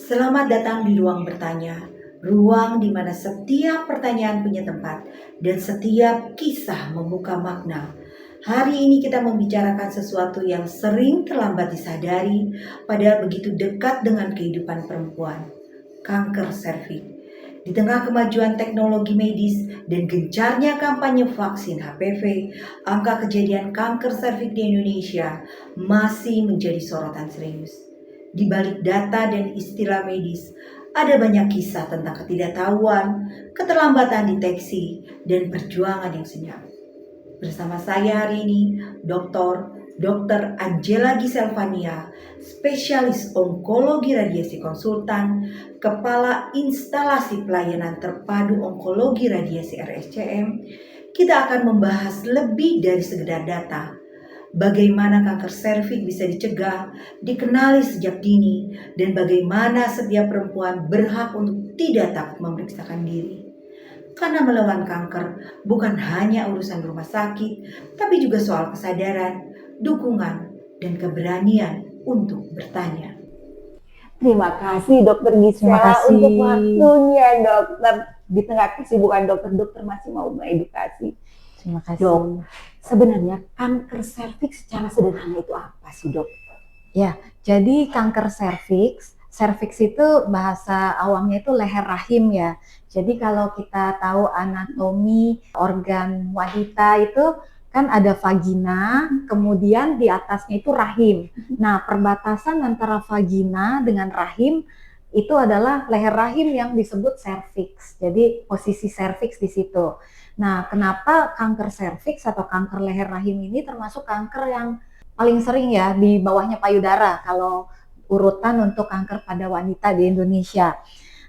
Selamat datang di Ruang Bertanya, ruang di mana setiap pertanyaan punya tempat dan setiap kisah membuka makna. Hari ini kita membicarakan sesuatu yang sering terlambat disadari, padahal begitu dekat dengan kehidupan perempuan, kanker serviks. Di tengah kemajuan teknologi medis dan gencarnya kampanye vaksin HPV, angka kejadian kanker serviks di Indonesia masih menjadi sorotan serius. Di balik data dan istilah medis, ada banyak kisah tentang ketidaktahuan, keterlambatan deteksi, dan perjuangan yang senyap. Bersama saya hari ini, Dr. Angela Giselvania, spesialis onkologi radiasi konsultan, Kepala Instalasi Pelayanan Terpadu Onkologi Radiasi RSCM. Kita akan membahas lebih dari sekedar data, bagaimana kanker serviks bisa dicegah, dikenali sejak dini, dan bagaimana setiap perempuan berhak untuk tidak takut memeriksakan diri. Karena melawan kanker bukan hanya urusan rumah sakit, tapi juga soal kesadaran, dukungan, dan keberanian untuk bertanya. Terima kasih Dokter Gisela untuk waktunya, dokter. Di tengah kesibukan dokter masih mau mengedukasi. Terima kasih. Dok, sebenarnya kanker serviks secara sederhana itu apa sih, Dok? Ya, jadi kanker serviks itu bahasa awamnya itu leher rahim ya. Jadi kalau kita tahu anatomi organ wanita itu kan ada vagina, kemudian di atasnya itu rahim. Nah, perbatasan antara vagina dengan rahim itu adalah leher rahim yang disebut serviks. Jadi posisi serviks di situ. Nah, kenapa kanker serviks atau kanker leher rahim ini termasuk kanker yang paling sering ya di bawahnya payudara kalau urutan untuk kanker pada wanita di Indonesia.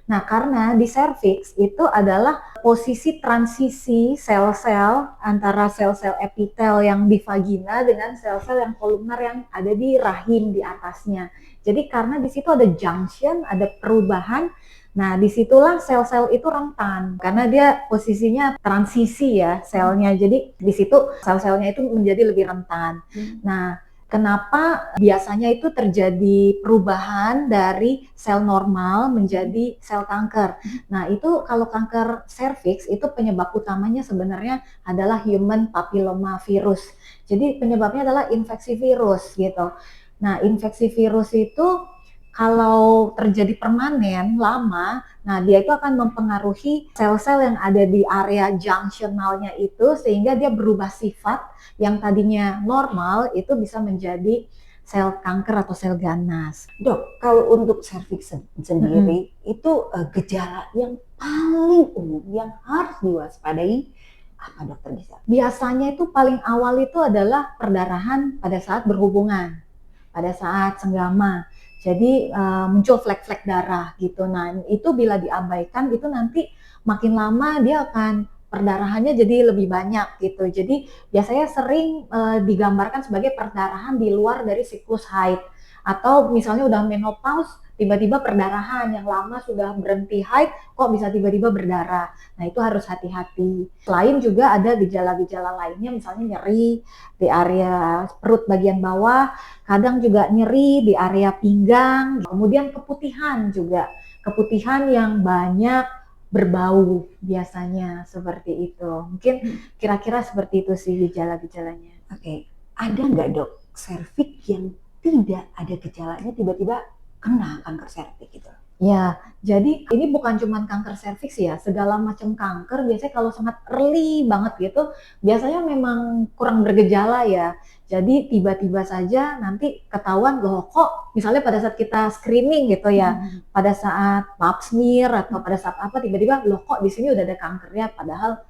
Nah, karena di serviks itu adalah posisi transisi sel-sel antara sel-sel epitel yang di vagina dengan sel-sel yang kolumnar yang ada di rahim di atasnya. Jadi karena di situ ada junction, ada perubahan. Nah, disitulah sel-sel itu rentan karena dia posisinya transisi ya selnya. Jadi di situ sel-selnya itu menjadi lebih rentan. Nah, kenapa biasanya itu terjadi perubahan dari sel normal menjadi sel kanker? Nah, itu kalau kanker serviks itu penyebab utamanya sebenarnya adalah human papilloma virus. Jadi penyebabnya adalah infeksi virus gitu. Nah, infeksi virus itu kalau terjadi permanen lama, nah dia itu akan mempengaruhi sel-sel yang ada di area junctionalnya itu sehingga dia berubah sifat yang tadinya normal itu bisa menjadi sel kanker atau sel ganas. Dok, kalau untuk serviks sendiri itu gejala yang paling umum yang harus diwaspadai apa, Dokter Gisela? Biasanya itu paling awal itu adalah perdarahan pada saat berhubungan, pada saat senggama. Jadi muncul flek-flek darah gitu. Nah, itu bila diabaikan itu nanti makin lama dia akan perdarahannya jadi lebih banyak gitu. Jadi biasanya sering digambarkan sebagai perdarahan di luar dari siklus haid. Atau misalnya udah menopause, tiba-tiba perdarahan yang lama sudah berhenti haid, kok bisa tiba-tiba berdarah. Nah, itu harus hati-hati. Selain juga ada gejala-gejala lainnya, misalnya nyeri di area perut bagian bawah, kadang juga nyeri di area pinggang, kemudian keputihan juga. Keputihan yang banyak berbau biasanya seperti itu. Mungkin kira-kira seperti itu sih gejala-gejalanya. Oke, ada nggak, Dok, serviks yang tidak ada gejalanya tiba-tiba kena kanker serviks gitu? Ya, jadi ini bukan cuma kanker serviks ya, segala macam kanker biasanya kalau sangat early banget gitu, biasanya memang kurang bergejala ya. Jadi tiba-tiba saja nanti ketahuan loh kok misalnya pada saat kita screening gitu ya, pada saat pap smear atau pada saat apa tiba-tiba loh kok di sini udah ada kankernya padahal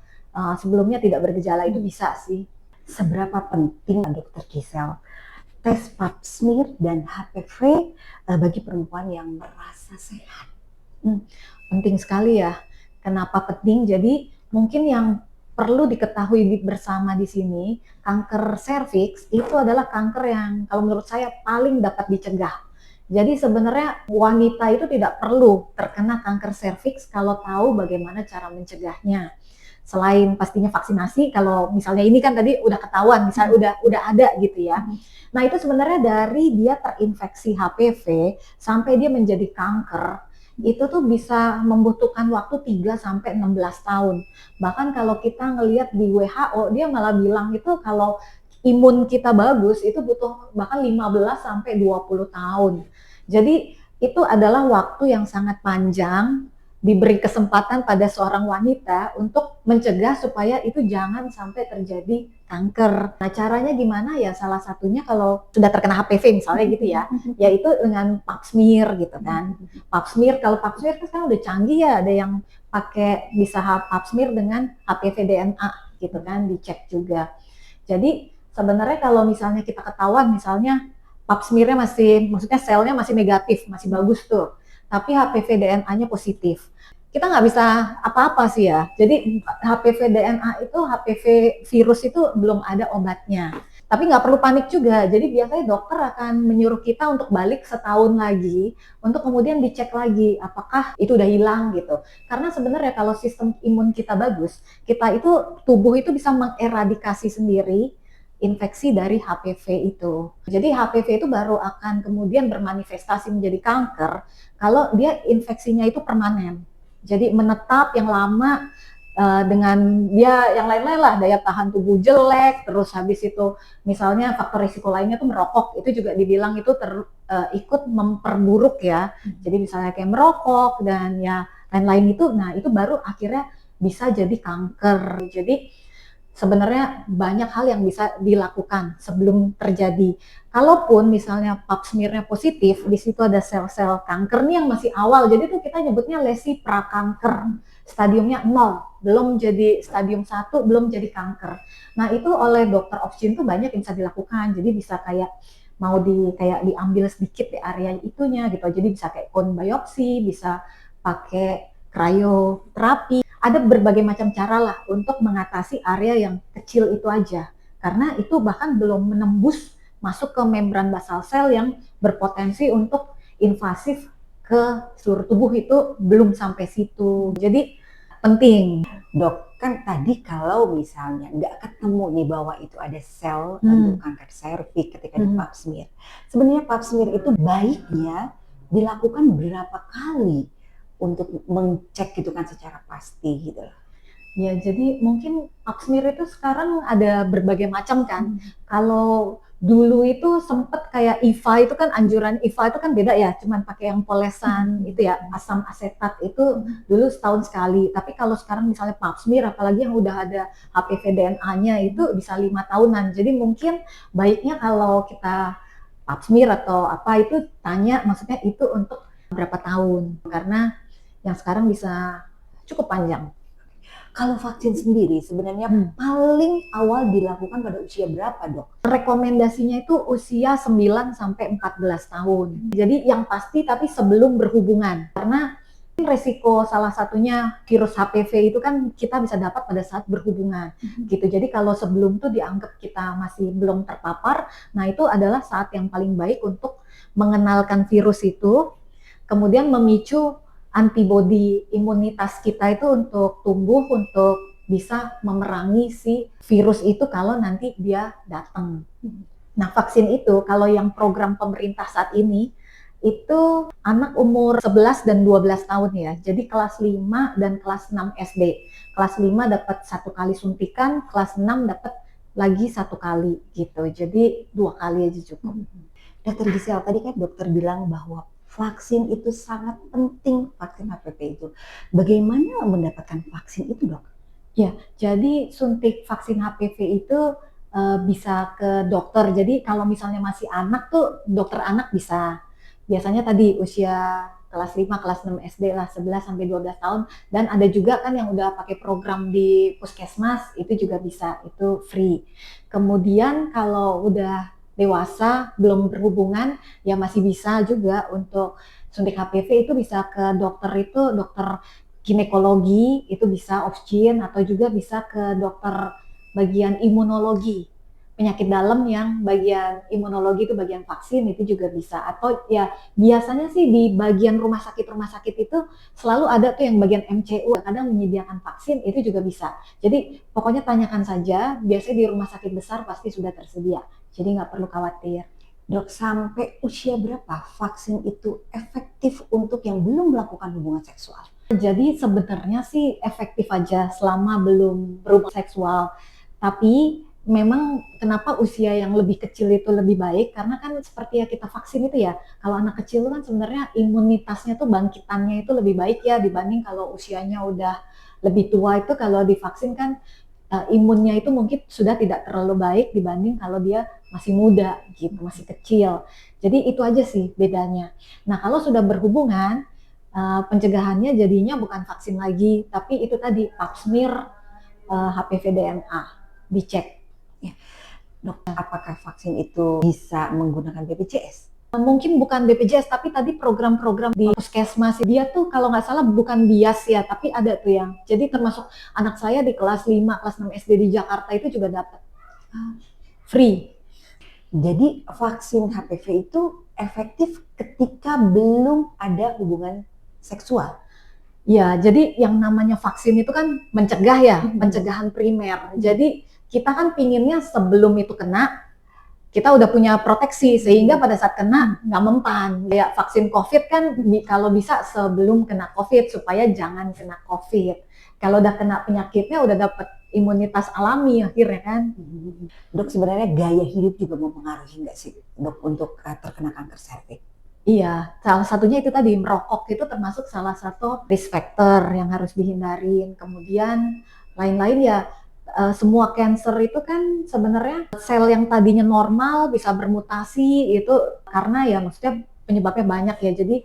sebelumnya tidak bergejala itu bisa sih. Seberapa penting, Dokter Gisel, tes pap smear dan HPV bagi perempuan yang merasa sehat? Penting sekali ya. Kenapa penting? Jadi mungkin yang perlu diketahui bersama di sini, kanker serviks itu adalah kanker yang kalau menurut saya paling dapat dicegah. Jadi sebenarnya wanita itu tidak perlu terkena kanker serviks kalau tahu bagaimana cara mencegahnya. selain pastinya vaksinasi, kalau misalnya ini kan tadi udah ketahuan, misalnya udah ada gitu ya. Nah itu sebenarnya dari dia terinfeksi HPV sampai dia menjadi kanker, itu tuh bisa membutuhkan waktu 3 sampai 16 tahun. Bahkan kalau kita ngelihat di WHO, dia malah bilang itu kalau imun kita bagus itu butuh bahkan 15 sampai 20 tahun. Jadi itu adalah waktu yang sangat panjang diberi kesempatan pada seorang wanita untuk mencegah supaya itu jangan sampai terjadi kanker. Nah, caranya gimana ya? Salah satunya kalau sudah terkena HPV misalnya gitu ya, yaitu dengan pap smear gitu kan. Pap smear, kalau pap smear kan sekarang udah canggih ya, ada yang pakai bisa pap smear dengan HPV DNA gitu kan, dicek juga. Jadi sebenarnya kalau misalnya kita ketahuan misalnya pap smear-nya masih, maksudnya selnya masih negatif, masih bagus tuh, tapi HPV DNA-nya positif. Kita nggak bisa apa-apa sih ya. Jadi HPV DNA itu, HPV virus itu belum ada obatnya. Tapi nggak perlu panik juga. Jadi biasanya dokter akan menyuruh kita untuk balik setahun lagi, untuk kemudian dicek lagi apakah itu udah hilang gitu. Karena sebenarnya kalau sistem imun kita bagus, kita itu tubuh itu bisa mengeradikasi sendiri infeksi dari HPV itu. Jadi HPV itu baru akan kemudian bermanifestasi menjadi kanker kalau dia infeksinya itu permanen. Jadi menetap yang lama dengan dia yang lain-lain lah, daya tahan tubuh jelek, terus habis itu misalnya faktor risiko lainnya tuh merokok, itu juga dibilang itu ikut memperburuk ya. Jadi misalnya kayak merokok dan ya lain-lain itu, nah itu baru akhirnya bisa jadi kanker. Jadi sebenarnya banyak hal yang bisa dilakukan sebelum terjadi. Kalaupun misalnya pap smear-nya positif, di situ ada sel-sel kanker nih yang masih awal. Jadi tuh kita nyebutnya lesi prakanker. Stadiumnya 0, belum jadi stadium 1, belum jadi kanker. Nah, itu oleh dokter Opshin tuh banyak yang bisa dilakukan. Jadi bisa kayak mau kayak diambil sedikit di area itunya gitu. Jadi bisa kayak cone biopsi, bisa pakai krioterapi. Ada berbagai macam cara lah untuk mengatasi area yang kecil itu aja. Karena itu bahkan belum menembus masuk ke membran basal sel yang berpotensi untuk invasif ke seluruh tubuh, itu belum sampai situ. Jadi penting. Dok, kan tadi kalau misalnya nggak ketemu nih bahwa itu ada sel untuk kanker serviks ketika di pap smear. Sebenarnya pap smear itu baiknya dilakukan berapa kali untuk mengecek gitu kan secara pasti gitu loh. Ya, jadi mungkin pap smear itu sekarang ada berbagai macam kan. Kalau dulu itu sempet kayak IVA itu kan, anjuran IVA itu kan beda ya, cuman pakai yang polesan itu ya, asam asetat itu dulu setahun sekali. Tapi kalau sekarang misalnya pap smear, apalagi yang udah ada HPV DNA-nya itu bisa 5 tahunan. Jadi mungkin baiknya kalau kita pap smear atau apa itu tanya maksudnya itu untuk berapa tahun, karena yang sekarang bisa cukup panjang. Kalau vaksin sendiri sebenarnya paling awal dilakukan pada usia berapa, Dok? Rekomendasinya itu usia 9 sampai 14 tahun. Jadi yang pasti tapi sebelum berhubungan. Karena resiko salah satunya virus HPV itu kan kita bisa dapat pada saat berhubungan gitu. Jadi kalau sebelum tuh dianggap kita masih belum terpapar, nah itu adalah saat yang paling baik untuk mengenalkan virus itu, kemudian memicu antibodi imunitas kita itu untuk tumbuh, untuk bisa memerangi si virus itu kalau nanti dia datang. Nah, vaksin itu kalau yang program pemerintah saat ini itu anak umur 11 dan 12 tahun ya. Jadi kelas 5 dan kelas 6 SD. Kelas 5 dapat 1 kali suntikan, kelas 6 dapat lagi 1 kali gitu. Jadi 2 kali aja cukup. Dokter Gisel, tadi kan dokter bilang bahwa vaksin itu sangat penting, vaksin HPV itu. Bagaimana mendapatkan vaksin itu, Dok? Ya, jadi suntik vaksin HPV itu bisa ke dokter. Jadi kalau misalnya masih anak tuh dokter anak bisa. Biasanya tadi usia kelas 5, kelas 6 SD lah, 11 sampai 12 tahun. Dan ada juga kan yang udah pakai program di puskesmas, itu juga bisa, itu free. Kemudian kalau udah dewasa, belum berhubungan, ya masih bisa juga untuk suntik HPV itu bisa ke dokter itu, dokter ginekologi, itu bisa Opshin, atau juga bisa ke dokter bagian imunologi, penyakit dalam yang bagian imunologi itu bagian vaksin itu juga bisa. Atau ya biasanya sih di bagian rumah sakit itu selalu ada tuh yang bagian MCU, kadang menyediakan vaksin itu juga bisa. Jadi pokoknya tanyakan saja, biasanya di rumah sakit besar pasti sudah tersedia. Jadi nggak perlu khawatir. Dok, sampai usia berapa vaksin itu efektif untuk yang belum melakukan hubungan seksual? Jadi sebenarnya sih efektif aja selama belum berhubungan seksual. Tapi memang kenapa usia yang lebih kecil itu lebih baik, karena kan seperti ya kita vaksin itu ya, kalau anak kecil kan sebenarnya imunitasnya tuh bangkitannya itu lebih baik ya dibanding kalau usianya udah lebih tua itu kalau divaksin kan imunnya itu mungkin sudah tidak terlalu baik dibanding kalau dia masih muda gitu, masih kecil. Jadi itu aja sih bedanya. Nah kalau sudah berhubungan, pencegahannya jadinya bukan vaksin lagi, tapi itu tadi pap smear, HPV DNA dicek. Dok, apakah vaksin itu bisa menggunakan BPJS? Mungkin bukan BPJS, tapi tadi program-program di puskesmas dia tuh kalau nggak salah bukan bias ya, tapi ada tuh yang jadi termasuk anak saya di kelas 5, kelas 6 SD di Jakarta itu juga dapat free. Jadi vaksin HPV itu efektif ketika belum ada hubungan seksual. Ya, jadi yang namanya vaksin itu kan mencegah ya, pencegahan primer. Jadi kita kan pinginnya sebelum itu kena, kita udah punya proteksi sehingga pada saat kena nggak mempan. Kayak vaksin COVID kan kalau bisa sebelum kena COVID supaya jangan kena COVID. Kalau udah kena penyakitnya udah dapat imunitas alami akhirnya kan. Dok, sebenarnya gaya hidup juga mempengaruhi nggak sih dok untuk terkena kanker serviks? Iya, salah satunya itu tadi merokok itu termasuk salah satu risk factor yang harus dihindarin. Kemudian lain-lain ya semua cancer itu kan sebenarnya sel yang tadinya normal bisa bermutasi itu karena ya maksudnya penyebabnya banyak ya. Jadi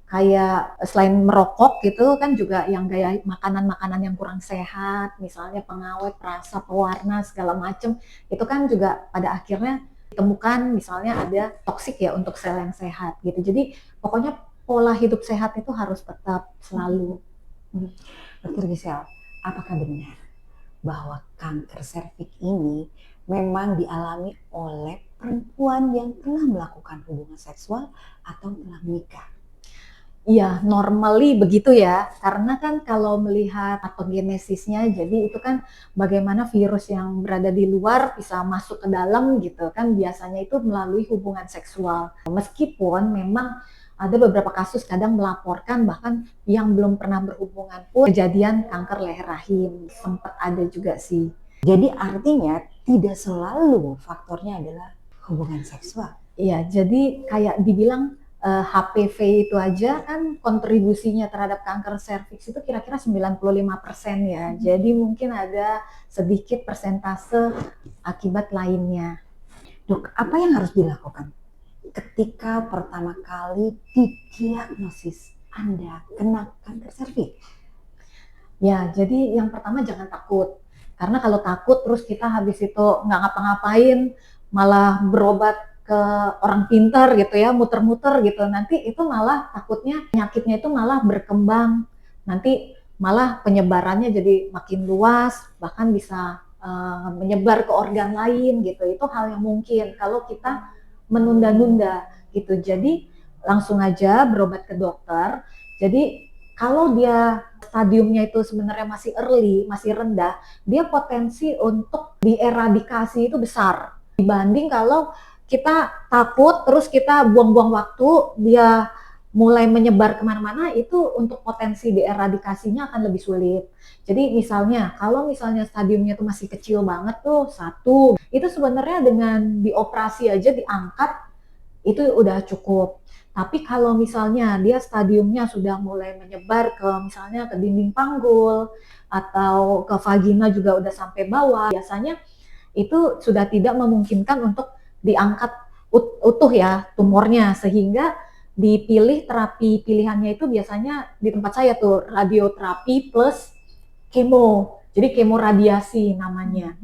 kayak selain merokok gitu kan juga yang gaya makanan-makanan yang kurang sehat, misalnya pengawet, perasa, pewarna segala macam itu kan juga pada akhirnya ditemukan misalnya ada toksik ya untuk sel yang sehat gitu. Jadi pokoknya pola hidup sehat itu harus tetap selalu. Dokter Gisel, apakah benar bahwa kanker serviks ini memang dialami oleh perempuan yang telah melakukan hubungan seksual atau telah menikah? Iya, normally begitu ya. Karena kan kalau melihat patogenesisnya, jadi itu kan bagaimana virus yang berada di luar bisa masuk ke dalam gitu kan. Biasanya itu melalui hubungan seksual. Meskipun memang ada beberapa kasus kadang melaporkan bahkan yang belum pernah berhubungan pun kejadian kanker leher rahim. Sempat ada juga sih. Jadi artinya tidak selalu faktornya adalah hubungan seksual. Iya, jadi kayak dibilang HPV itu aja kan kontribusinya terhadap kanker serviks itu kira-kira 95% ya. Jadi mungkin ada sedikit persentase akibat lainnya. Dok, apa yang harus dilakukan ketika pertama kali didiagnosis Anda kena kanker serviks? Ya, jadi yang pertama jangan takut. Karena kalau takut terus kita habis itu nggak ngapa-ngapain, malah berobat ke orang pintar gitu ya, muter-muter gitu. Nanti itu malah takutnya penyakitnya itu malah berkembang. Nanti malah penyebarannya jadi makin luas, bahkan bisa menyebar ke organ lain gitu. Itu hal yang mungkin kalau kita menunda-nunda gitu. Jadi langsung aja berobat ke dokter. Jadi kalau dia stadiumnya itu sebenarnya masih early, masih rendah, dia potensi untuk dieradikasi itu besar. Dibanding kalau kita takut terus kita buang-buang waktu, dia mulai menyebar kemana-mana, itu untuk potensi dieradikasinya akan lebih sulit. Jadi misalnya, kalau misalnya stadiumnya itu masih kecil banget tuh, 1, itu sebenarnya dengan dioperasi aja diangkat, itu udah cukup. Tapi kalau misalnya dia stadiumnya sudah mulai menyebar ke misalnya ke dinding panggul atau ke vagina juga udah sampai bawah, biasanya itu sudah tidak memungkinkan untuk diangkat utuh ya tumornya, sehingga dipilih terapi pilihannya itu biasanya di tempat saya tuh radioterapi plus kemo. Jadi kemoradiasi namanya.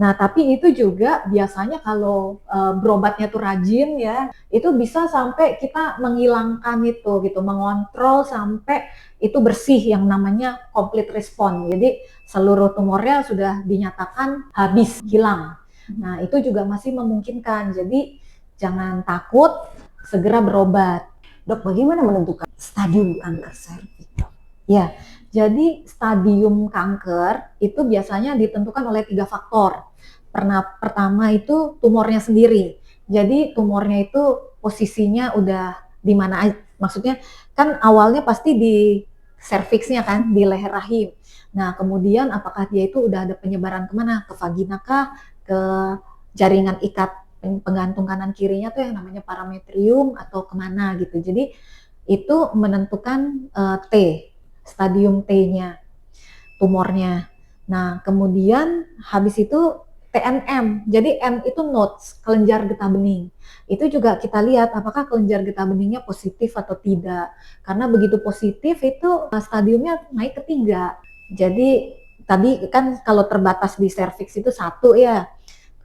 Nah, tapi itu juga biasanya kalau berobatnya tuh rajin ya, itu bisa sampai kita menghilangkan itu gitu, mengontrol sampai itu bersih yang namanya complete response. Jadi seluruh tumornya sudah dinyatakan habis, hilang. Nah, itu juga masih memungkinkan. Jadi jangan takut, segera berobat. Dok, bagaimana menentukan stadium kanker serviks, dok? Ya, jadi stadium kanker itu biasanya ditentukan oleh 3 faktor. Pertama itu tumornya sendiri. Jadi tumornya itu posisinya udah di mana, maksudnya kan awalnya pasti di serviksnya kan, di leher rahim. Nah, kemudian apakah dia itu udah ada penyebaran kemana? Ke vagina kah? Ke jaringan ikat penggantung kanan kirinya tuh yang namanya parametrium atau kemana gitu. Jadi itu menentukan T, stadium T-nya, tumornya. Nah, kemudian habis itu TNM. Jadi M itu nodes, kelenjar getah bening. Itu juga kita lihat apakah kelenjar getah beningnya positif atau tidak. Karena begitu positif itu stadiumnya naik ke 3. Jadi tadi kan kalau terbatas di serviks itu 1 ya.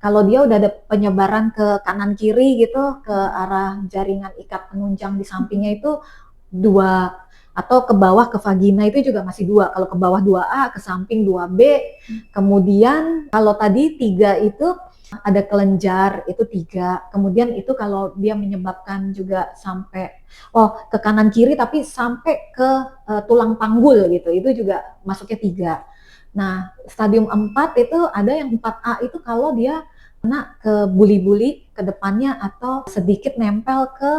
Kalau dia udah ada penyebaran ke kanan kiri gitu, ke arah jaringan ikat penunjang di sampingnya itu 2, atau ke bawah ke vagina itu juga masih 2. Kalau ke bawah 2A, ke samping 2B. Kemudian kalau tadi 3 itu ada kelenjar itu 3. Kemudian itu kalau dia menyebabkan juga sampai ke kanan kiri tapi sampai ke tulang panggul gitu. Itu juga masuknya 3. Nah, stadium 4 itu ada yang 4A itu kalau dia kena ke buli-buli ke depannya atau sedikit nempel ke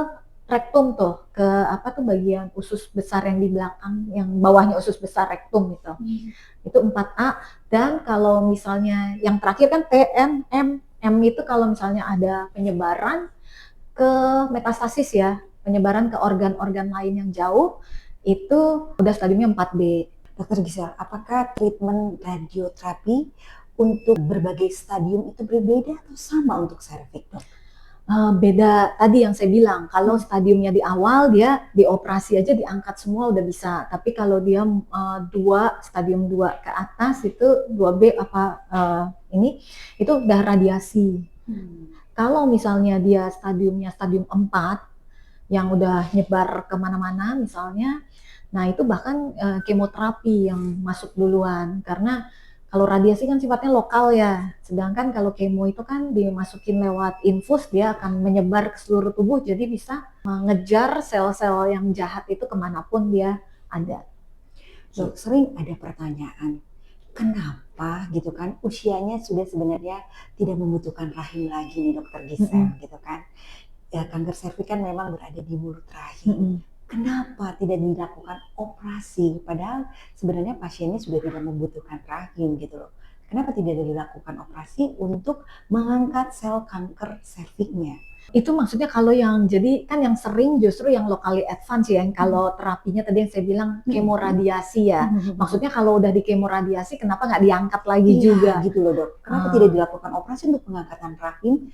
rektum tuh, ke apa tuh bagian usus besar yang di belakang, yang bawahnya usus besar rektum gitu. Itu 4A. Dan kalau misalnya yang terakhir kan TN, M itu kalau misalnya ada penyebaran ke metastasis ya, penyebaran ke organ-organ lain yang jauh, itu udah stadiumnya 4B. Dokter Gisel, apakah treatment radioterapi untuk berbagai stadium itu berbeda atau sama untuk serviks, dok? Beda tadi yang saya bilang, kalau stadiumnya di awal dia dioperasi aja diangkat semua udah bisa. Tapi kalau dia stadium 2 ke atas itu 2B itu udah radiasi. Kalau misalnya dia stadiumnya stadium 4 yang udah nyebar kemana-mana misalnya, nah itu bahkan kemoterapi yang masuk duluan. Karena kalau radiasi kan sifatnya lokal ya, sedangkan kalau kemo itu kan dimasukin lewat infus, dia akan menyebar ke seluruh tubuh, jadi bisa mengejar sel-sel yang jahat itu kemanapun dia ada. Dok, sering ada pertanyaan, kenapa gitu kan usianya sudah sebenarnya tidak membutuhkan rahim lagi nih dokter Gisel gitu kan. Ya, kanker serviks kan memang berada di mulut rahim. Kenapa tidak dilakukan operasi? Padahal sebenarnya pasiennya sudah tidak membutuhkan rahim gitu loh. Kenapa tidak dilakukan operasi untuk mengangkat sel kanker serviksnya? Itu maksudnya kalau yang jadi kan yang sering justru yang locally advance ya, yang kalau terapinya tadi yang saya bilang kemoradiasi ya. Maksudnya kalau udah di kemoradiasi kenapa nggak diangkat lagi juga? Gitu loh dok. Kenapa tidak dilakukan operasi untuk pengangkatan rahim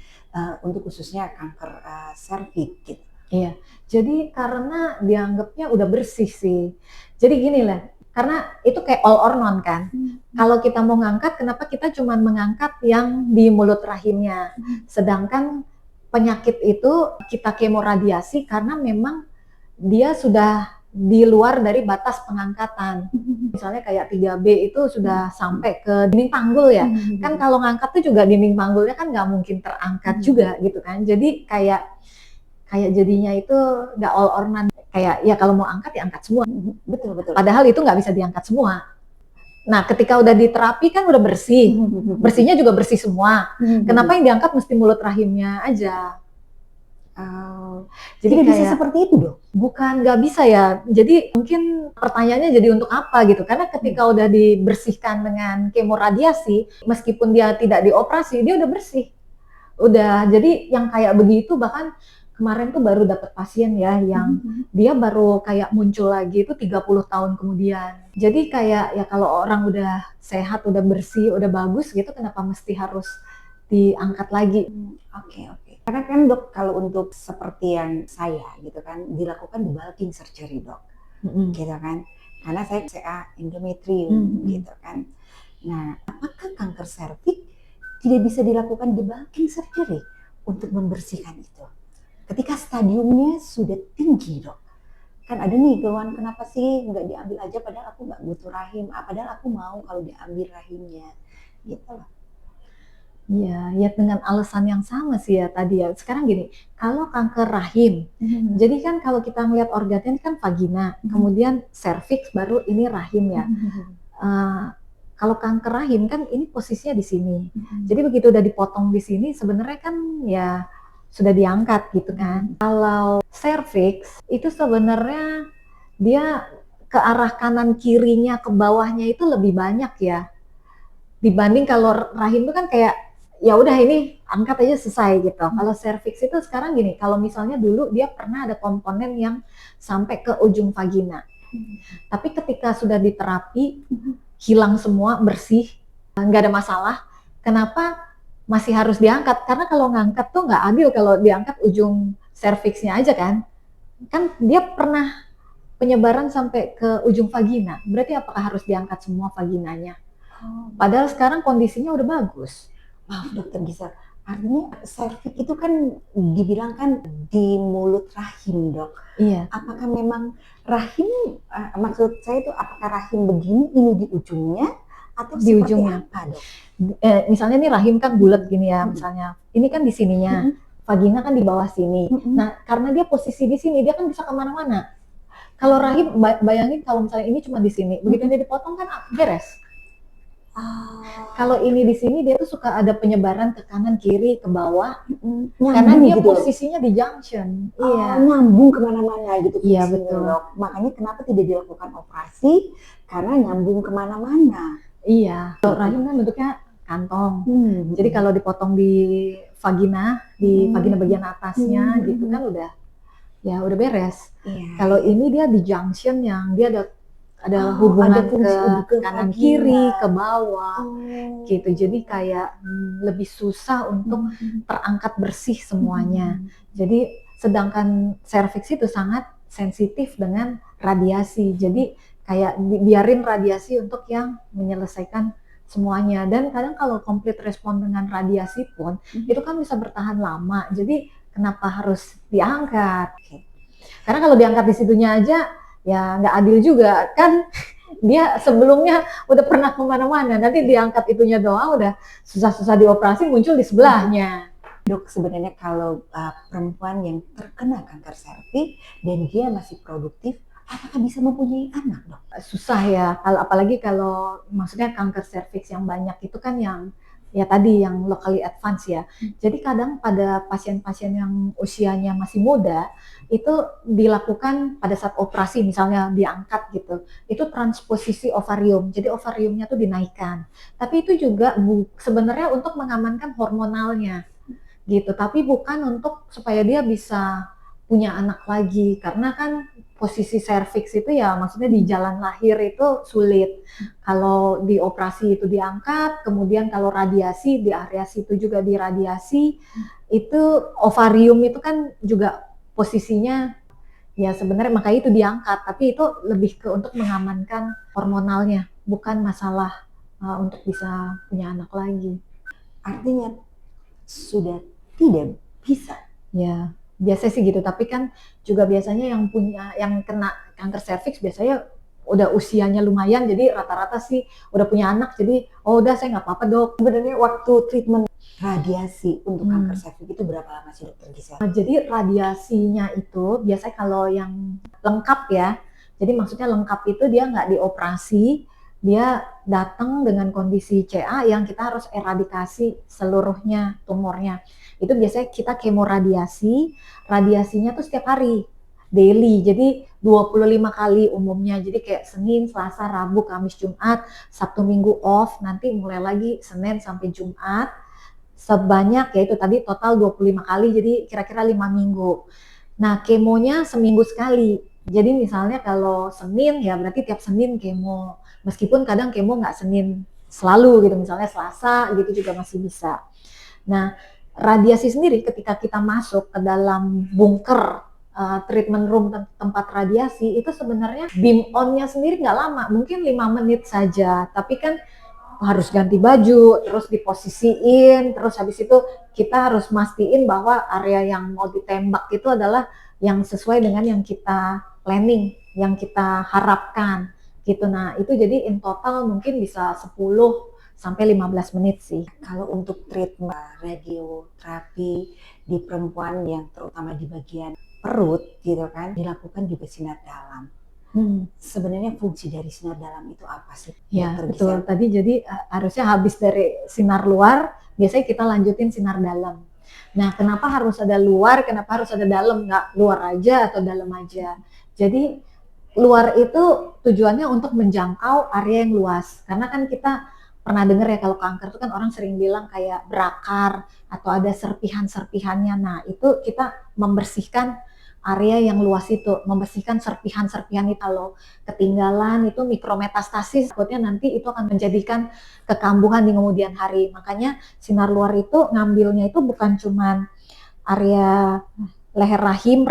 untuk khususnya kanker serviks gitu? Iya, jadi karena dianggapnya udah bersih sih. Jadi gini lah, karena itu kayak all or none kan. Kalau kita mau ngangkat, kenapa kita cuma mengangkat yang di mulut rahimnya? Sedangkan penyakit itu kita kemoradiasi karena memang dia sudah di luar dari batas pengangkatan. Misalnya kayak 3B itu sudah sampai ke dinding panggul ya. Kan kalau ngangkat tuh juga dinding panggulnya kan nggak mungkin terangkat juga gitu kan. Jadi kayak jadinya itu nggak all or none. Kayak ya kalau mau angkat ya angkat semua. Betul. Padahal itu nggak bisa diangkat semua. Nah, ketika udah diterapi kan udah bersih. Bersihnya juga bersih semua. Kenapa yang diangkat mesti mulut rahimnya aja? Jadi bisa seperti itu dong? Bukan nggak bisa ya. Jadi mungkin pertanyaannya jadi untuk apa gitu. Karena ketika udah dibersihkan dengan kemoradiasi, meskipun dia tidak dioperasi, dia udah bersih. Udah, jadi yang kayak begitu bahkan kemarin tuh baru dapat pasien ya yang dia baru kayak muncul lagi itu 30 tahun kemudian. Jadi kayak ya kalau orang udah sehat, udah bersih, udah bagus gitu, kenapa mesti harus diangkat lagi? Oke. Karena kan dok, kalau untuk seperti yang saya gitu kan, dilakukan debulking surgery dok, gitu kan. Karena saya CA endometrium gitu kan. Nah, apakah kanker serviks tidak bisa dilakukan debulking surgery untuk membersihkan itu? Ketika stadiumnya sudah tinggi dok, kan ada nih keluhan kenapa sih nggak diambil aja padahal aku nggak butuh rahim, padahal aku mau kalau diambil rahimnya, gitu loh. Iya, ya dengan alasan yang sama sih ya tadi ya. Sekarang gini, kalau kanker rahim, jadi kan kalau kita ngelihat organnya kan vagina, kemudian serviks, baru ini rahim ya. Eh, Kalau kanker rahim kan ini posisinya di sini. Jadi begitu udah dipotong di sini, sebenarnya kan ya sudah diangkat gitu kan. Kalau serviks itu sebenarnya dia ke arah kanan kirinya ke bawahnya itu lebih banyak ya, dibanding kalau rahim itu kan kayak ya udah ini angkat aja selesai gitu. Kalau serviks itu sekarang gini, kalau misalnya dulu dia pernah ada komponen yang sampai ke ujung vagina. Tapi ketika sudah diterapi, hilang semua, bersih, nggak ada masalah. Kenapa masih harus diangkat? Karena kalau ngangkat tuh nggak adil kalau diangkat ujung serviksnya aja kan. Kan dia pernah penyebaran sampai ke ujung vagina. Berarti apakah harus diangkat semua vaginanya? Padahal sekarang kondisinya udah bagus. Maaf dokter Gisel, artinya serviks itu kan dibilang kan di mulut rahim dok. Iya. Apakah memang rahim, maksud saya itu apakah rahim begini ini di ujungnya atau Di seperti ujungnya. apa dok? Misalnya nih rahim kan bulat gini ya, misalnya. Ini kan di sininya, vagina kan di bawah sini. Nah, karena dia posisi di sini, dia kan bisa kemana-mana. Kalau rahim, bayangin kalau misalnya ini cuma di sini, begitu dia dipotong kan beres. Kalau ini di sini dia tuh suka ada penyebaran ke kanan kiri ke bawah karena dia gitu. posisinya di junction. Iya. Nyambung kemana-mana gitu. Iya, fungsinya, betul. dok. Makanya kenapa tidak dilakukan operasi karena nyambung kemana-mana. Iya. Kalau rahim kan bentuknya kantong. Jadi kalau dipotong di vagina bagian atasnya gitu kan udah beres. Iya. Kalau ini dia di junction yang dia ada ada hubungan fungsi ke ke kanan vagina. kiri, ke bawah. Oh. Gitu. Jadi kayak lebih susah untuk terangkat bersih semuanya. Jadi sedangkan serviks itu sangat sensitif dengan radiasi. Jadi kayak biarin radiasi untuk yang menyelesaikan semuanya. Dan kadang kalau complete respon dengan radiasi pun itu kan bisa bertahan lama. Jadi kenapa harus diangkat? Karena kalau diangkat di situnya aja ya nggak adil juga kan. Dia sebelumnya udah pernah kemana-mana, nanti diangkat itunya doang udah susah-susah dioperasi muncul di sebelahnya. Dok, sebenarnya kalau perempuan yang terkena kanker serviks dan dia masih produktif, apakah bisa mempunyai anak dok? Susah ya, apalagi kalau maksudnya kanker serviks yang banyak itu kan yang ya tadi yang locally advance ya. Jadi kadang pada pasien-pasien yang usianya masih muda itu dilakukan pada saat operasi misalnya diangkat gitu. Itu transposisi ovarium. Jadi ovariumnya tuh dinaikkan. Tapi itu juga sebenarnya untuk mengamankan hormonalnya gitu. Tapi bukan untuk supaya dia bisa punya anak lagi karena kan posisi serviks itu ya maksudnya di jalan lahir itu sulit. Kalau di operasi itu diangkat, kemudian kalau radiasi di area situ juga diradiasi, itu ovarium itu kan juga posisinya ya sebenarnya makanya itu diangkat, tapi itu lebih ke untuk mengamankan hormonalnya, bukan masalah untuk bisa punya anak lagi. Artinya sudah tidak bisa. Ya, biasa sih gitu, tapi kan juga biasanya yang kena kanker serviks biasanya udah usianya lumayan, jadi rata-rata sih udah punya anak, jadi udah saya nggak apa-apa dok. Sebenarnya waktu treatment radiasi untuk kanker serviks itu berapa lama sih dokter Gisel? Jadi radiasinya itu biasanya kalau yang lengkap ya, jadi maksudnya lengkap itu dia nggak dioperasi, dia datang dengan kondisi CA yang kita harus eradikasi seluruhnya tumornya. Itu biasanya kita kemoradiasi, radiasinya tuh setiap hari, daily. Jadi 25 kali umumnya. Jadi kayak Senin, Selasa, Rabu, Kamis, Jumat, Sabtu, Minggu off, nanti mulai lagi Senin sampai Jumat. Sebanyak yaitu tadi total 25 kali, jadi kira-kira 5 minggu. Nah, kemonya seminggu sekali. Jadi misalnya kalau Senin ya berarti tiap Senin kemo. Meskipun kadang kemo nggak Senin selalu gitu, misalnya Selasa gitu juga masih bisa. Nah, radiasi sendiri ketika kita masuk ke dalam bunker treatment room tempat radiasi itu sebenarnya beam on-nya sendiri nggak lama, mungkin 5 menit saja. Tapi kan harus ganti baju, terus diposisiin, terus habis itu kita harus mastiin bahwa area yang mau ditembak itu adalah yang sesuai dengan yang kita planning, yang kita harapkan gitu. Nah itu jadi in total mungkin bisa 10 sampai 15 menit sih. Kalau untuk treatment radioterapi di perempuan yang terutama di bagian perut gitu kan, dilakukan juga sinar dalam. Sebenarnya fungsi dari sinar dalam itu apa sih? Ya, Dokter betul. Gisel? Tadi jadi harusnya habis dari sinar luar, biasanya kita lanjutin sinar dalam. Nah, kenapa harus ada luar, kenapa harus ada dalam? Nggak luar aja atau dalam aja. Jadi, luar itu tujuannya untuk menjangkau area yang luas. Karena kan kita pernah dengar ya kalau kanker itu kan orang sering bilang kayak berakar atau ada serpihan-serpihannya. Nah, itu kita membersihkan area yang luas itu, membersihkan serpihan-serpihan itu. Kalau ketinggalan itu mikrometastasis, takutnya nanti itu akan menjadikan kekambuhan di kemudian hari. Makanya sinar luar itu ngambilnya itu bukan cuman area leher rahim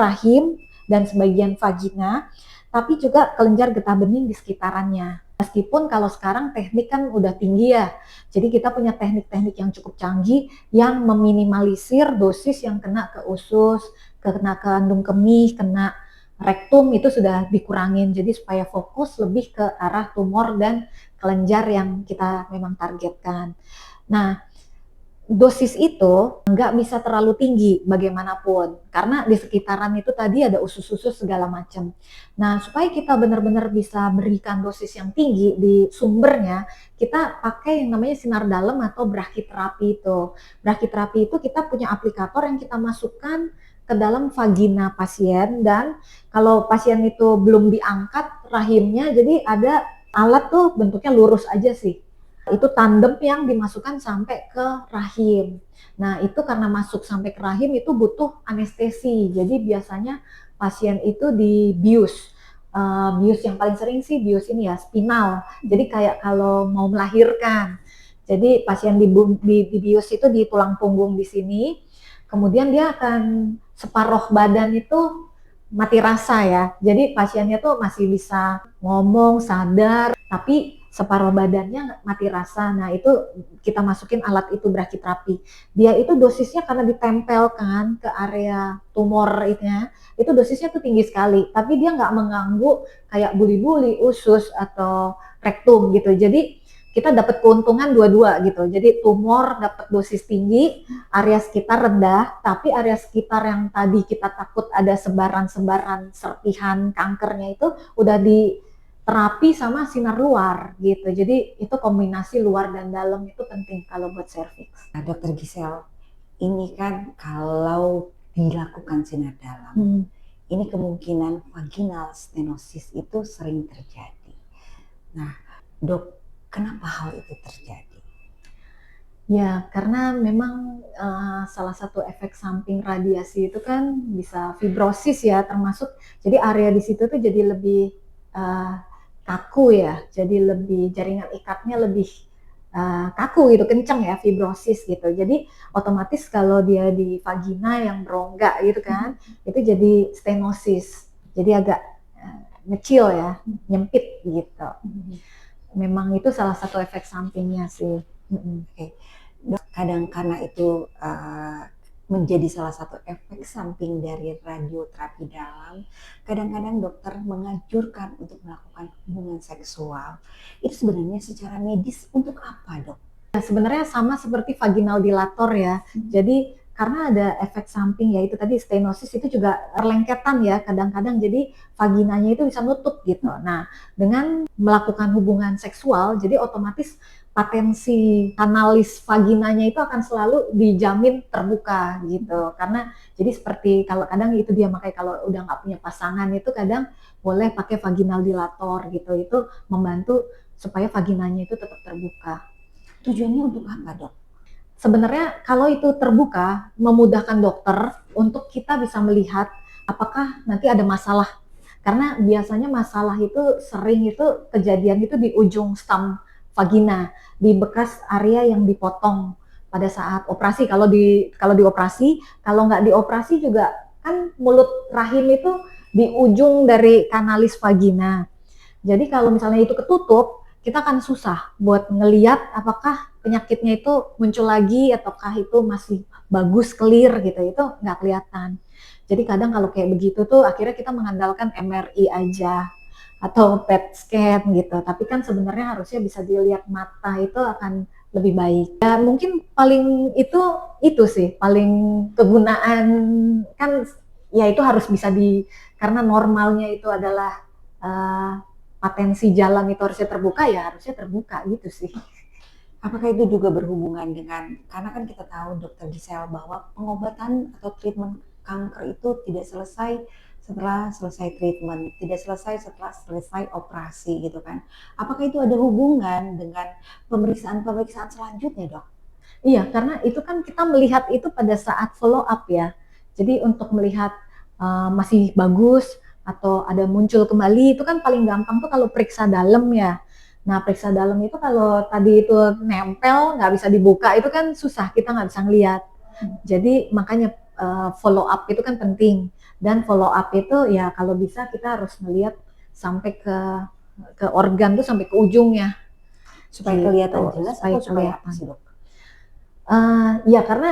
dan sebagian vagina, tapi juga kelenjar getah bening di sekitarannya. Meskipun kalau sekarang teknik kan udah tinggi ya, jadi kita punya teknik-teknik yang cukup canggih yang meminimalisir dosis yang kena ke usus, kena ke kandung kemih, kena rektum itu sudah dikurangin. Jadi supaya fokus lebih ke arah tumor dan kelenjar yang kita memang targetkan. Nah, dosis itu nggak bisa terlalu tinggi bagaimanapun karena di sekitaran itu tadi ada usus-usus segala macam. Nah, supaya kita benar-benar bisa berikan dosis yang tinggi di sumbernya, kita pakai yang namanya sinar dalam atau brachytherapy itu. Brachytherapy itu kita punya aplikator yang kita masukkan ke dalam vagina pasien, dan kalau pasien itu belum diangkat rahimnya, jadi ada alat tuh bentuknya lurus aja sih. Itu tandem yang dimasukkan sampai ke rahim. Nah, itu karena masuk sampai ke rahim itu butuh anestesi. Jadi biasanya pasien itu dibius. Bius yang paling sering sih bius ini ya, spinal. Jadi kayak kalau mau melahirkan. Jadi pasien dibius itu di tulang punggung di sini. Kemudian dia akan separuh badan itu mati rasa ya. Jadi pasiennya tuh masih bisa ngomong, sadar, tapi separuh badannya mati rasa. Nah, itu kita masukin alat itu brachytherapy. Dia itu dosisnya karena ditempelkan ke area tumor itu dosisnya tuh tinggi sekali. Tapi dia nggak mengganggu kayak buli-buli, usus atau rektum gitu. Jadi kita dapat keuntungan dua-dua gitu. Jadi tumor dapat dosis tinggi, area sekitar rendah, tapi area sekitar yang tadi kita takut ada sebaran-sebaran serpihan kankernya itu udah di terapi sama sinar luar gitu. Jadi itu kombinasi luar dan dalam itu penting kalau buat serviks. Nah, Dokter Gisel, ini kan kalau dilakukan sinar dalam, ini kemungkinan vaginal stenosis itu sering terjadi. Nah, dok, kenapa hal itu terjadi? Ya, karena memang salah satu efek samping radiasi itu kan bisa fibrosis ya, termasuk jadi area di situ tuh jadi lebih kaku ya, jadi lebih jaringan ikatnya lebih kaku gitu, kencang ya, fibrosis gitu. Jadi otomatis kalau dia di vagina yang berongga gitu kan, itu jadi stenosis, jadi agak ngecil ya, nyempit gitu. Memang itu salah satu efek sampingnya sih. Oke. Kadang karena itu menjadi salah satu efek samping dari radioterapi dalam, kadang-kadang dokter menganjurkan untuk melakukan hubungan seksual. Itu sebenarnya secara medis untuk apa, dok? Nah, sebenarnya sama seperti vaginal dilator ya. Jadi karena ada efek samping ya itu tadi stenosis itu juga perlengketan ya kadang-kadang, jadi vaginanya itu bisa nutup gitu. Nah, dengan melakukan hubungan seksual jadi otomatis potensi kanalis vaginanya itu akan selalu dijamin terbuka gitu. Karena jadi seperti kalau kadang itu dia makanya kalau udah nggak punya pasangan itu kadang boleh pakai vaginal dilator gitu. Itu membantu supaya vaginanya itu tetap terbuka. Tujuannya untuk apa, dok? Sebenarnya kalau itu terbuka, memudahkan dokter untuk kita bisa melihat apakah nanti ada masalah. Karena biasanya masalah itu sering itu kejadian itu di ujung stam vagina, di bekas area yang dipotong pada saat operasi. Kalau dioperasi, kalau nggak dioperasi juga kan mulut rahim itu di ujung dari kanalis vagina. Jadi kalau misalnya itu ketutup, kita akan susah buat ngeliat apakah penyakitnya itu muncul lagi ataukah itu masih bagus clear gitu, itu nggak kelihatan. Jadi kadang kalau kayak begitu tuh akhirnya kita mengandalkan MRI aja atau PET scan gitu. Tapi kan sebenarnya harusnya bisa dilihat mata itu akan lebih baik. Ya mungkin paling itu sih paling kegunaan kan ya itu harus bisa karena normalnya itu adalah uh, potensi jalan itu harusnya terbuka ya harusnya terbuka gitu sih. Apakah itu juga berhubungan dengan, karena kan kita tahu Dokter Gisel bahwa pengobatan atau treatment kanker itu tidak selesai setelah selesai treatment, tidak selesai setelah selesai operasi gitu kan. Apakah itu ada hubungan dengan pemeriksaan-pemeriksaan selanjutnya, Dok? Iya, karena itu kan kita melihat itu pada saat follow up ya. Jadi untuk melihat masih bagus atau ada muncul kembali itu kan paling gampang tuh kalau periksa dalam ya. Nah, periksa dalam itu kalau tadi itu nempel, nggak bisa dibuka, itu kan susah, kita nggak bisa ngelihat. Jadi makanya follow up itu kan penting. Dan follow up itu ya kalau bisa kita harus melihat sampai ke organ tuh sampai ke ujungnya. Supaya Gitu, kelihatan jelas supaya atau supaya apa kelihatan. sih, Dok? Ya karena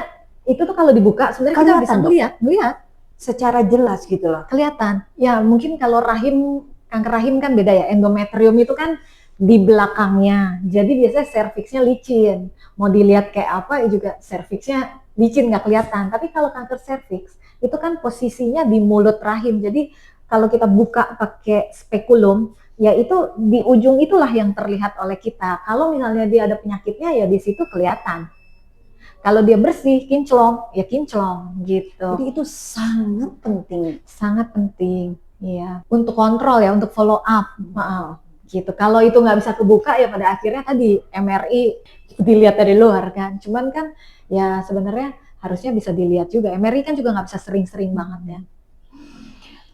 itu tuh kalau dibuka sebenarnya kita bisa Kelihatan, Dok? melihat Secara jelas gitu loh. kelihatan. Ya mungkin kalau kanker rahim kan beda ya. Endometrium itu kan di belakangnya. Jadi biasanya serviksnya licin. Mau dilihat kayak apa ya juga serviksnya licin nggak kelihatan. Tapi kalau kanker serviks itu kan posisinya di mulut rahim. Jadi kalau kita buka pakai spekulum, ya itu di ujung itulah yang terlihat oleh kita. Kalau misalnya dia ada penyakitnya ya di situ kelihatan. Kalau dia bersih, kinclong, ya kinclong gitu. Jadi itu sangat penting. Sangat penting, ya. Untuk kontrol ya, untuk follow up, gitu. Kalau itu nggak bisa kebuka ya pada akhirnya tadi MRI dilihat dari luar kan. Cuman kan ya sebenarnya harusnya bisa dilihat juga. MRI kan juga nggak bisa sering-sering banget ya.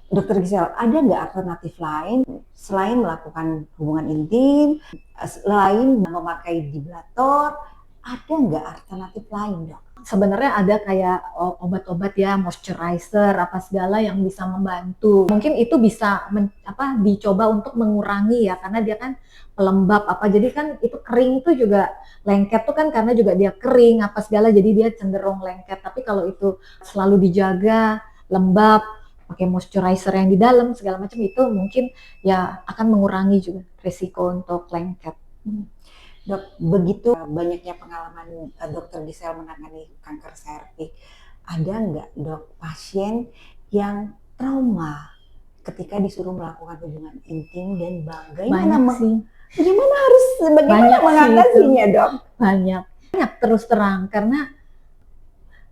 Dokter Gisel, ada nggak alternatif lain selain melakukan hubungan intim, selain memakai dilator, ada nggak alternatif lain, Dok? Sebenarnya ada kayak obat-obat ya, moisturizer apa segala yang bisa membantu. Mungkin itu bisa dicoba untuk mengurangi ya, karena dia kan pelembab apa. Jadi kan itu kering tuh juga lengket tuh kan karena juga dia kering apa segala, jadi dia cenderung lengket. Tapi kalau itu selalu dijaga, lembab, pakai moisturizer yang di dalam segala macam itu mungkin ya akan mengurangi juga risiko untuk lengket. Dok, begitu banyaknya pengalaman Dokter Gisel menangani kanker serviks, ada nggak, Dok, pasien yang trauma ketika disuruh melakukan hubungan intim dan bagaimana mengatasinya, Dok? Banyak terus terang karena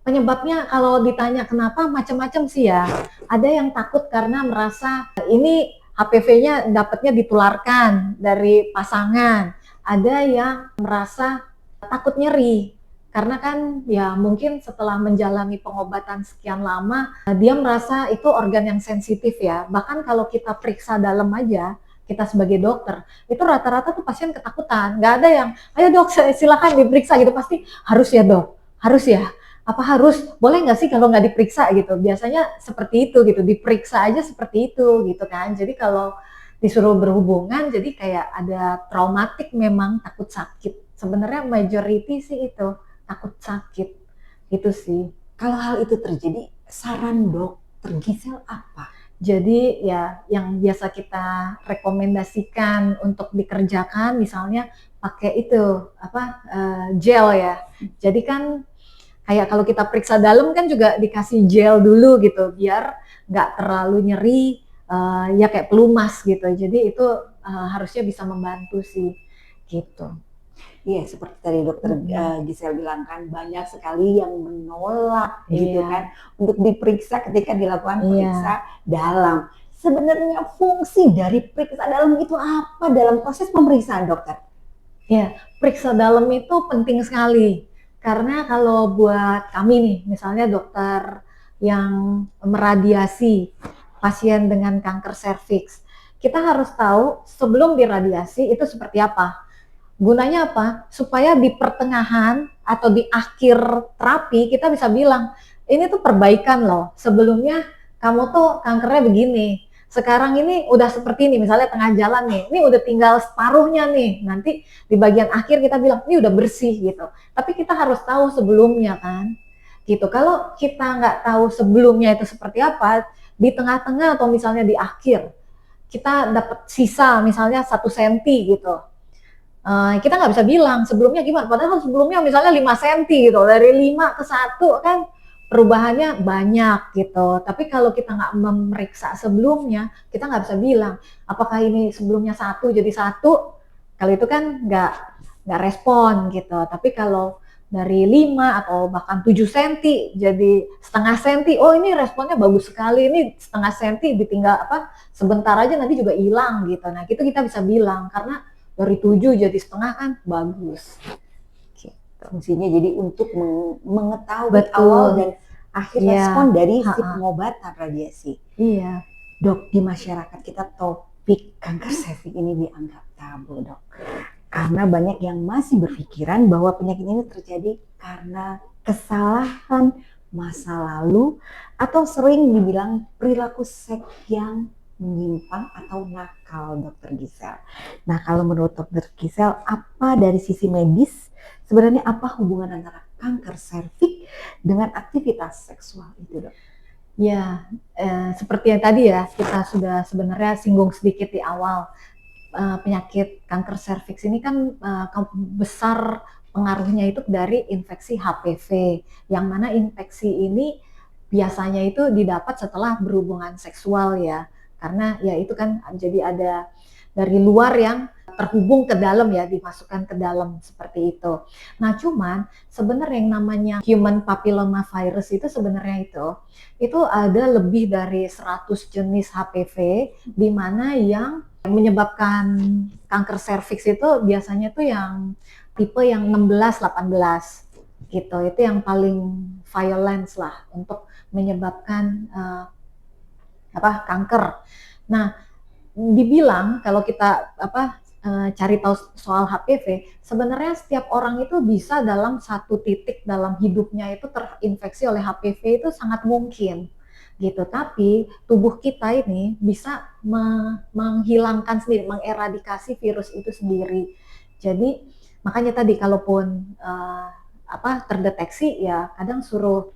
penyebabnya kalau ditanya kenapa macam-macam sih ya. Ada yang takut karena merasa ini HPV-nya dapatnya ditularkan dari pasangan. Ada yang merasa takut nyeri karena kan ya mungkin setelah menjalani pengobatan sekian lama dia merasa itu organ yang sensitif ya. Bahkan kalau kita periksa dalam aja, kita sebagai dokter itu rata-rata tuh pasien ketakutan. Nggak ada yang ayo dok silakan diperiksa gitu, pasti harus ya dok, harus ya, apa harus, boleh nggak sih kalau nggak diperiksa gitu. Biasanya seperti itu gitu, diperiksa aja seperti itu gitu kan. Jadi kalau disuruh berhubungan jadi kayak ada traumatik, memang takut sakit. Sebenarnya majority sih itu takut sakit gitu sih. Kalau hal itu terjadi, saran Dokter Gisel apa? Jadi ya yang biasa kita rekomendasikan untuk dikerjakan misalnya pakai itu gel ya. Jadi kan kayak kalau kita periksa dalam kan juga dikasih gel dulu gitu biar nggak terlalu nyeri, ya kayak pelumas gitu. Jadi itu harusnya bisa membantu sih gitu. Iya, seperti tadi Dokter Gisel bilang kan banyak sekali yang menolak gitu kan untuk diperiksa ketika dilakukan periksa dalam. Sebenarnya fungsi dari periksa dalam itu apa dalam proses pemeriksaan, dokter? Ya, periksa dalam itu penting sekali. Karena kalau buat kami nih, misalnya dokter yang meradiasi pasien dengan kanker serviks, kita harus tahu sebelum diradiasi itu seperti apa. Gunanya apa? Supaya di pertengahan atau di akhir terapi kita bisa bilang, ini tuh perbaikan loh. Sebelumnya kamu tuh kankernya begini. Sekarang ini udah seperti ini, misalnya tengah jalan nih. Ini udah tinggal separuhnya nih. Nanti di bagian akhir kita bilang, ini udah bersih gitu. Tapi kita harus tahu sebelumnya kan. Gitu. Kalau kita nggak tahu sebelumnya itu seperti apa, di tengah-tengah atau misalnya di akhir, kita dapat sisa misalnya 1 senti gitu. kita nggak bisa bilang sebelumnya gimana, padahal sebelumnya misalnya 5 cm gitu, dari 5 ke 1 kan perubahannya banyak gitu. Tapi kalau kita nggak memeriksa sebelumnya, kita nggak bisa bilang apakah ini sebelumnya 1 jadi 1, kalau itu kan nggak respon gitu. Tapi kalau dari 5 atau bahkan 7 cm jadi setengah senti, oh ini responnya bagus sekali, ini setengah senti ditinggal sebentar aja nanti juga hilang gitu. Nah itu kita bisa bilang karena dari 7 jadi setengah kan bagus. Gitu. Fungsinya jadi untuk mengetahui Betul. awal dan akhir Iya. respon dari si pengobatan radiasi. Iya. Dok, di masyarakat kita topik kanker serviks ini dianggap tabu, dok. Karena banyak yang masih berpikiran bahwa penyakit ini terjadi karena kesalahan masa lalu atau sering dibilang perilaku seks yang menyimpang atau nakal, Dokter Gisel. Nah, kalau menurut Dokter Gisel, apa dari sisi medis sebenarnya apa hubungan antara kanker serviks dengan aktivitas seksual itu, dok? Ya, seperti yang tadi ya kita sudah sebenarnya singgung sedikit di awal. Penyakit kanker serviks ini kan besar pengaruhnya itu dari infeksi HPV, yang mana infeksi ini biasanya itu didapat setelah berhubungan seksual ya, karena ya itu kan jadi ada dari luar yang terhubung ke dalam ya, dimasukkan ke dalam seperti itu. Nah cuman sebenarnya yang namanya human papilloma virus itu sebenarnya itu ada lebih dari 100 jenis HPV, di mana yang menyebabkan kanker serviks itu biasanya tuh yang tipe yang 16-18 gitu. Itu yang paling violent lah untuk menyebabkan kanker. Nah, dibilang kalau kita cari tahu soal HPV, sebenarnya setiap orang itu bisa dalam satu titik dalam hidupnya itu terinfeksi oleh HPV itu sangat mungkin gitu. Tapi tubuh kita ini bisa menghilangkan sendiri, mengeradikasi virus itu sendiri. Jadi makanya tadi kalaupun terdeteksi ya kadang suruh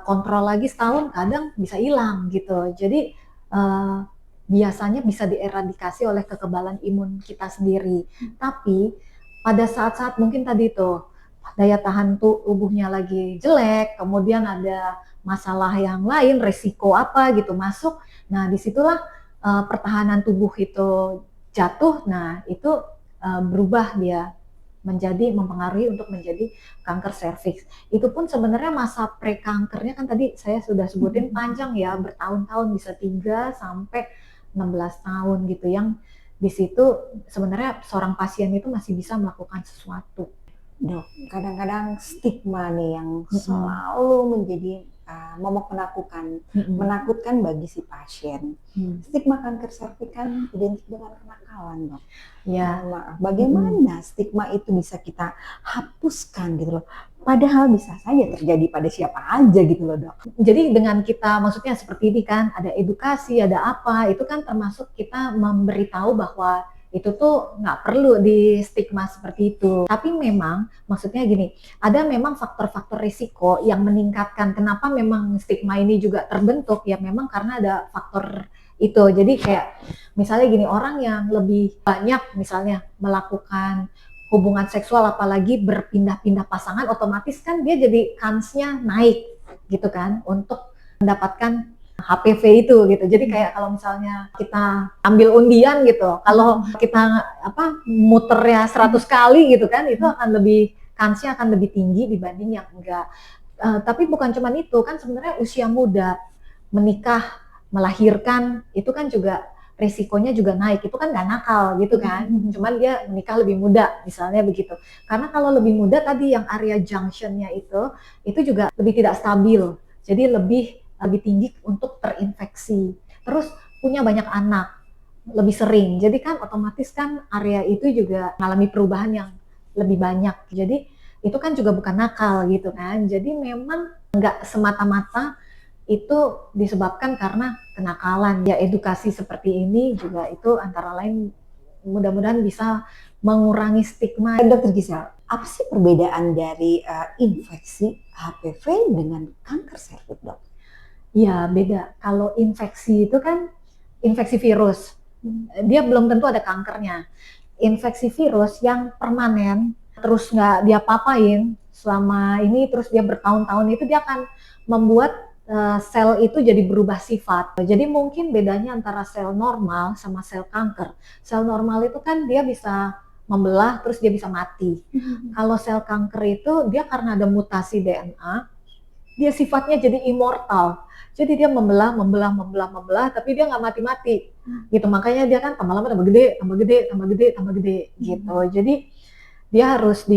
kontrol lagi setahun, kadang bisa hilang gitu. Jadi biasanya bisa dieradikasi oleh kekebalan imun kita sendiri. Tapi pada saat-saat mungkin tadi tuh daya tahan tubuhnya lagi jelek, kemudian ada masalah yang lain, resiko apa gitu masuk. Nah disitulah pertahanan tubuh itu jatuh. Nah itu berubah dia menjadi mempengaruhi untuk menjadi kanker serviks. Itu pun sebenarnya masa pre-kankernya kan tadi saya sudah sebutin panjang ya, bertahun-tahun, bisa 3 sampai 16 tahun gitu, yang di situ sebenarnya seorang pasien itu masih bisa melakukan sesuatu. Dok, kadang-kadang stigma nih yang selalu menjadi momok menakutkan bagi si pasien. Stigma kanker serviks kan identik dengan kenakalan, dok. Ya, bagaimana stigma itu bisa kita hapuskan gitu loh? Padahal bisa saja terjadi pada siapa aja gitu loh, dok. Jadi dengan kita, maksudnya seperti ini kan, ada edukasi, ada apa, itu kan termasuk kita memberitahu bahwa itu tuh nggak perlu di stigma seperti itu. Tapi memang maksudnya gini, ada memang faktor-faktor risiko yang meningkatkan. Kenapa memang stigma ini juga terbentuk? Ya memang karena ada faktor itu. Jadi kayak misalnya gini, orang yang lebih banyak misalnya melakukan hubungan seksual, apalagi berpindah-pindah pasangan, otomatis kan dia jadi kansnya naik gitu kan untuk mendapatkan HPV itu gitu. Jadi kayak kalau misalnya kita ambil undian gitu, kalau kita muternya 100 kali gitu kan, itu akan lebih, kansnya akan lebih tinggi dibanding yang enggak. Tapi bukan cuma itu kan, sebenarnya usia muda menikah, melahirkan itu kan juga resikonya juga naik. Itu kan nggak nakal gitu kan, cuman dia menikah lebih muda misalnya begitu. Karena kalau lebih muda tadi yang area junctionnya itu juga lebih tidak stabil, jadi lebih tinggi untuk terinfeksi. Terus punya banyak anak, lebih sering. Jadi kan otomatis kan area itu juga mengalami perubahan yang lebih banyak. Jadi itu kan juga bukan nakal gitu kan. Jadi memang nggak semata-mata itu disebabkan karena kenakalan. Ya edukasi seperti ini juga itu antara lain mudah-mudahan bisa mengurangi stigma. Dokter Gisel, apa sih perbedaan dari infeksi HPV dengan kanker serviks, dok? Ya beda. Kalau infeksi itu kan infeksi virus, dia belum tentu ada kankernya. infeksi virus yang permanen, terus nggak dia papain selama ini, terus dia bertahun-tahun, itu dia akan membuat sel itu jadi berubah sifat. Jadi mungkin bedanya antara sel normal sama sel kanker. Sel normal itu kan dia bisa membelah, terus dia bisa mati. Kalau sel kanker itu dia karena ada mutasi DNA, dia sifatnya jadi immortal. Jadi dia membelah, tapi dia nggak mati-mati. Gitu. Makanya dia kan tambah lama tambah gede, gitu. Jadi dia harus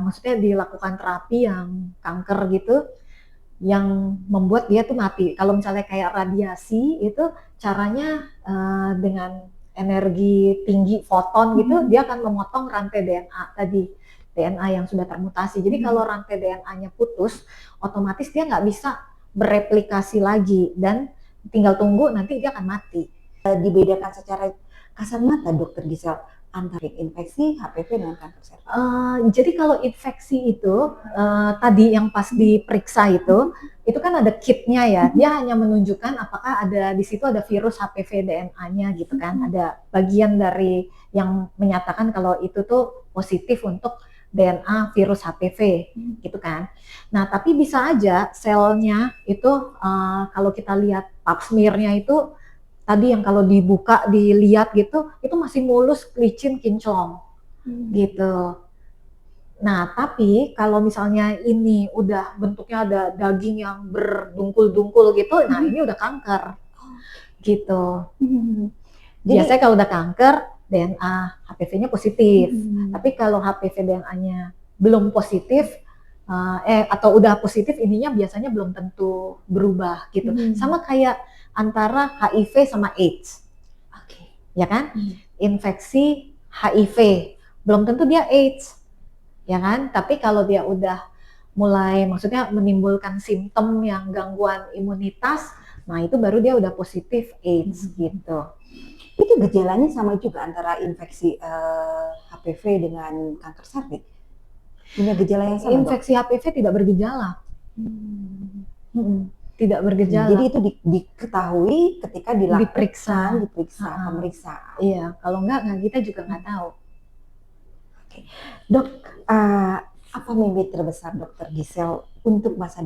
maksudnya dilakukan terapi yang kanker gitu, yang membuat dia tuh mati. Kalau misalnya kayak radiasi itu caranya dengan energi tinggi foton gitu, dia akan memotong rantai DNA tadi, DNA yang sudah termutasi. Jadi kalau rantai DNA-nya putus, otomatis dia nggak bisa bereplikasi lagi dan tinggal tunggu nanti dia akan mati. Dibedakan secara kasat mata, Dokter Gisel, antara infeksi HPV dengan kanker serviks? Jadi kalau infeksi itu tadi yang pas diperiksa itu kan ada kitnya ya. Dia hanya menunjukkan apakah ada di situ ada virus HPV DNA-nya gitu kan. Ada bagian dari yang menyatakan kalau itu tuh positif untuk DNA virus HPV gitu kan. Nah, tapi bisa aja selnya itu kalau kita lihat pap smear-nya itu tadi yang kalau dibuka dilihat gitu itu masih mulus, licin, kinclong gitu. Nah, tapi kalau misalnya ini udah bentuknya ada daging yang berdungkul-dungkul gitu, nah ini udah kanker gitu. Biasanya kalau udah kanker, DNA HPV-nya positif. Tapi kalau HPV DNA-nya belum positif, atau udah positif, ininya biasanya belum tentu berubah gitu. Sama kayak antara HIV sama AIDS. Ya kan? Infeksi HIV belum tentu dia AIDS, ya kan? Tapi kalau dia udah mulai maksudnya menimbulkan simptom yang gangguan imunitas, nah itu baru dia udah positif AIDS gitu. Itu gejalanya sama juga antara infeksi HPV dengan kanker serviks? Punya gejala yang sama, Infeksi HPV tidak bergejala. Tidak bergejala. Jadi itu diketahui ketika diperiksa pemeriksaan. Iya, kalau enggak kita juga nggak tahu. Oke. Dok, apa mimpi terbesar Dokter Gisel untuk masa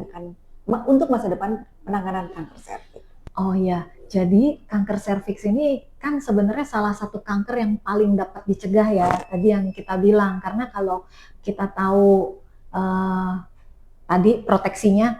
depan penanganan kanker serviks? Oh ya, jadi kanker serviks ini kan sebenarnya salah satu kanker yang paling dapat dicegah ya, tadi yang kita bilang, karena kalau kita tahu tadi proteksinya,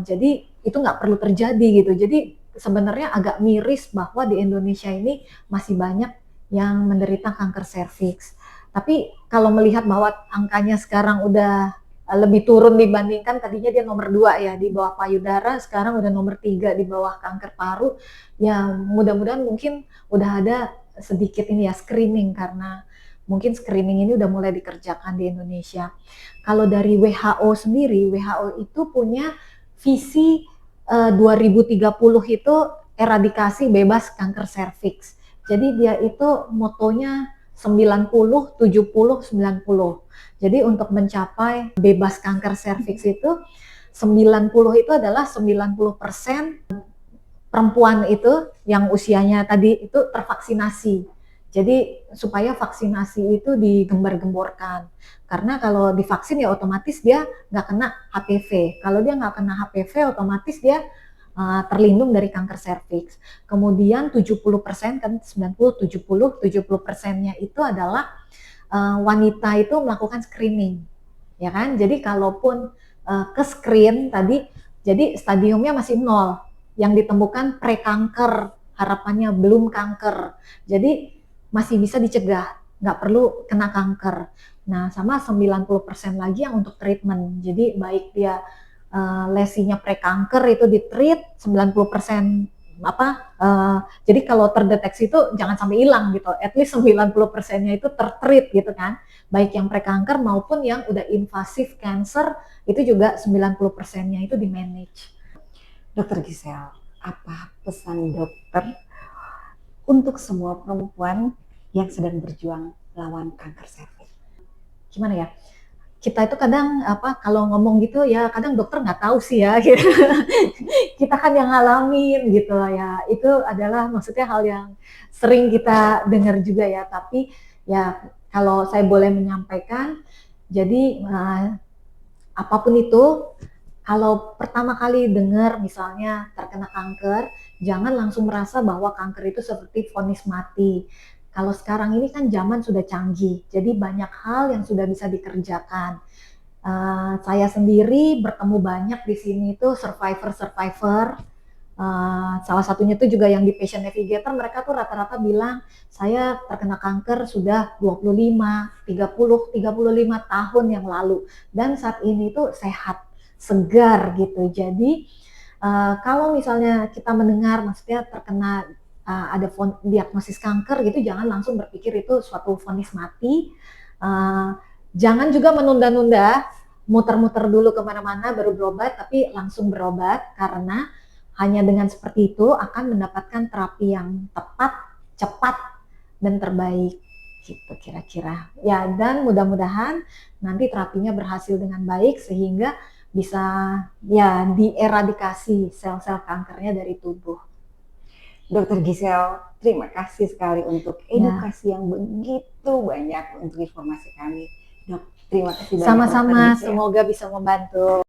jadi itu nggak perlu terjadi gitu. Jadi sebenarnya agak miris bahwa di Indonesia ini masih banyak yang menderita kanker serviks. Tapi kalau melihat bahwa angkanya sekarang udah lebih turun dibandingkan tadinya dia nomor 2 ya di bawah payudara, sekarang udah nomor 3 di bawah kanker paru. Ya mudah-mudahan mungkin udah ada sedikit ini ya screening, karena mungkin screening ini udah mulai dikerjakan di Indonesia. Kalau dari WHO sendiri, WHO itu punya visi 2030 itu eradikasi bebas kanker serviks. Jadi dia itu motonya 90, 70, 90. Jadi untuk mencapai bebas kanker serviks itu 90 itu adalah 90% perempuan itu yang usianya tadi itu tervaksinasi. Jadi supaya vaksinasi itu digembar-gemborkan. Karena kalau divaksin ya otomatis dia nggak kena HPV. Kalau dia nggak kena HPV otomatis dia terlindung dari kanker serviks. Kemudian 70% kan 90, 70%-nya itu adalah wanita itu melakukan screening. Ya kan? Jadi kalaupun ke screen tadi, jadi stadiumnya masih 0. Yang ditemukan pre-kanker, harapannya belum kanker. Jadi masih bisa dicegah, nggak perlu kena kanker. Nah, sama 90% lagi yang untuk treatment. Jadi baik dia lesinya pre-kanker itu di-treat, 90% jadi kalau terdeteksi itu jangan sampai hilang gitu. At least 90%-nya itu ter-treat gitu kan. Baik yang pre-kanker maupun yang udah invasive cancer itu juga 90%-nya itu di-manage. Dokter Gisel, apa pesan dokter untuk semua perempuan yang sedang berjuang lawan kanker serviks? Gimana ya? kita itu kadang kalau ngomong gitu ya kadang dokter nggak tahu sih ya gitu. Kita kan yang ngalamin gitu ya, itu adalah maksudnya hal yang sering kita dengar juga ya, tapi ya kalau saya boleh menyampaikan, jadi apapun itu, kalau pertama kali dengar misalnya terkena kanker, jangan langsung merasa bahwa kanker itu seperti vonis mati. Kalau sekarang ini kan zaman sudah canggih, jadi banyak hal yang sudah bisa dikerjakan. Saya sendiri bertemu banyak di sini itu survivor. Salah satunya itu juga yang di Patient Navigator, mereka tuh rata-rata bilang, saya terkena kanker sudah 25, 30, 35 tahun yang lalu. Dan saat ini tuh sehat, segar gitu. Jadi kalau misalnya kita mendengar maksudnya terkena ada diagnosis kanker gitu, jangan langsung berpikir itu suatu vonis mati. Jangan juga menunda-nunda, muter-muter dulu kemana-mana baru berobat, tapi langsung berobat, karena hanya dengan seperti itu akan mendapatkan terapi yang tepat, cepat, dan terbaik gitu kira-kira. Ya, dan mudah-mudahan nanti terapinya berhasil dengan baik sehingga bisa ya dieradikasi sel-sel kankernya dari tubuh. Dokter Gisel, terima kasih sekali untuk edukasi yang begitu banyak untuk informasi kami. Dok, terima kasih banyak. Sama-sama, Dokter Gisel. semoga bisa membantu.